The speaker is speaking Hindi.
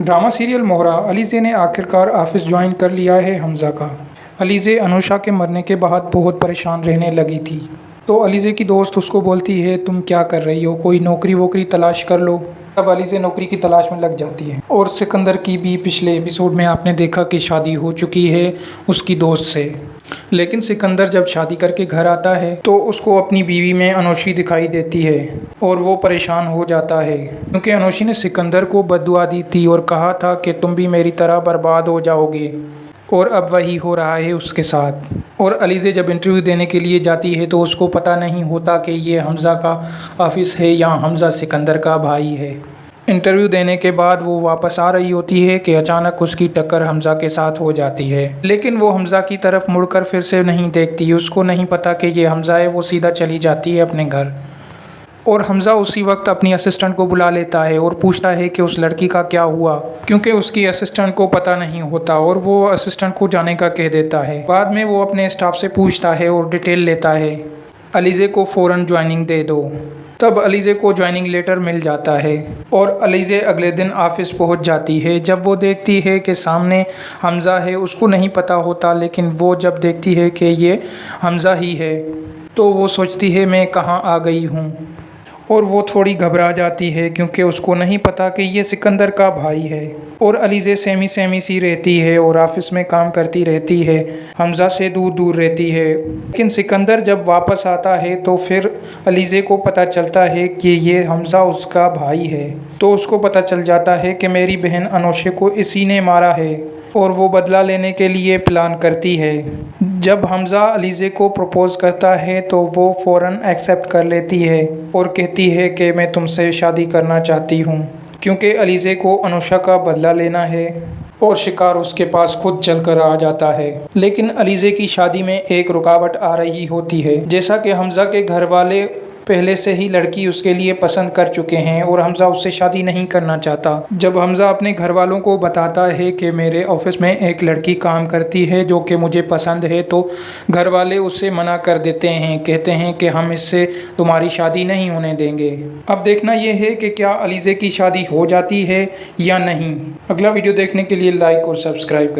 ड्रामा सीरियल मोहरा अलीज़े ने आखिरकार ऑफिस ज्वाइन कर लिया है हमज़ा का। अलीज़े अनुषा के मरने के बाद बहुत परेशान रहने लगी थी। तो अलीज़े की दोस्त उसको बोलती है तुम क्या कर रही हो, कोई नौकरी वोकरी तलाश कर लो। तब अलीज़े नौकरी की तलाश में लग जाती है। और सिकंदर की भी पिछले एपिसोड में आपने देखा कि शादी हो चुकी है उसकी दोस्त से। लेकिन सिकंदर जब शादी करके घर आता है तो उसको अपनी बीवी में अनोशी दिखाई देती है और वो परेशान हो जाता है क्योंकि अनोशी ने सिकंदर को बद्दुआ दी थी और कहा था कि तुम भी मेरी तरह बर्बाद हो जाओगे। और अब वही हो रहा है उसके साथ। और अलीज़े जब इंटरव्यू देने के लिए जाती है तो उसको पता नहीं होता कि ये हमज़ा का ऑफिस है या हमज़ा सिकंदर का भाई है। इंटरव्यू देने के बाद वो वापस आ रही होती है कि अचानक उसकी टक्कर हमज़ा के साथ हो जाती है। लेकिन वो हमज़ा की तरफ मुड़कर फिर से नहीं देखती, उसको नहीं पता कि ये हमज़ा है। वो सीधा चली जाती है अपने घर। और हमज़ा उसी वक्त अपनी असिस्टेंट को बुला लेता है और पूछता है कि उस लड़की का क्या हुआ, क्योंकि उसकी असिस्टेंट को पता नहीं होता और वो असिस्टेंट को जाने का कह देता है। बाद में वो अपने स्टाफ से पूछता है और डिटेल लेता है। अलीज़े को फ़ौरन ज्वाइनिंग दे दो। तब अलीज़े को ज्वाइनिंग लेटर मिल जाता है और अलीज़े अगले दिन ऑफिस पहुंच जाती है। जब वो देखती है कि सामने हमज़ा है, उसको नहीं पता होता, लेकिन वो जब देखती है कि ये हमज़ा ही है तो वो सोचती है मैं कहाँ आ गई हूँ। और वो थोड़ी घबरा जाती है क्योंकि उसको नहीं पता कि ये सिकंदर का भाई है। और अलीज़े सेमी सेमी सी रहती है और ऑफिस में काम करती रहती है, हमज़ा से दूर दूर रहती है। लेकिन सिकंदर जब वापस आता है तो फिर अलीज़े को पता चलता है कि ये हमज़ा उसका भाई है। तो उसको पता चल जाता है कि मेरी बहन अनोशे को इसी ने मारा है और वो बदला लेने के लिए प्लान करती है। जब हमज़ा अलीज़े को प्रपोज़ करता है तो वो फ़ौरन एक्सेप्ट कर लेती है और कहती है कि मैं तुमसे शादी करना चाहती हूँ, क्योंकि अलीज़े को अनुषा का बदला लेना है और शिकार उसके पास खुद चल कर आ जाता है। लेकिन अलीज़े की शादी में एक रुकावट आ रही होती है। जैसा कि हमज़ा के घर वाले पहले से ही लड़की उसके लिए पसंद कर चुके हैं और हमज़ा उससे शादी नहीं करना चाहता। जब हमज़ा अपने घर वालों को बताता है कि मेरे ऑफिस में एक लड़की काम करती है जो कि मुझे पसंद है, तो घर वाले उससे मना कर देते हैं, कहते हैं कि हम इससे तुम्हारी शादी नहीं होने देंगे। अब देखना यह है कि क्या अलीज़े की शादी हो जाती है या नहीं। अगला वीडियो देखने के लिए लाइक और सब्सक्राइब करें।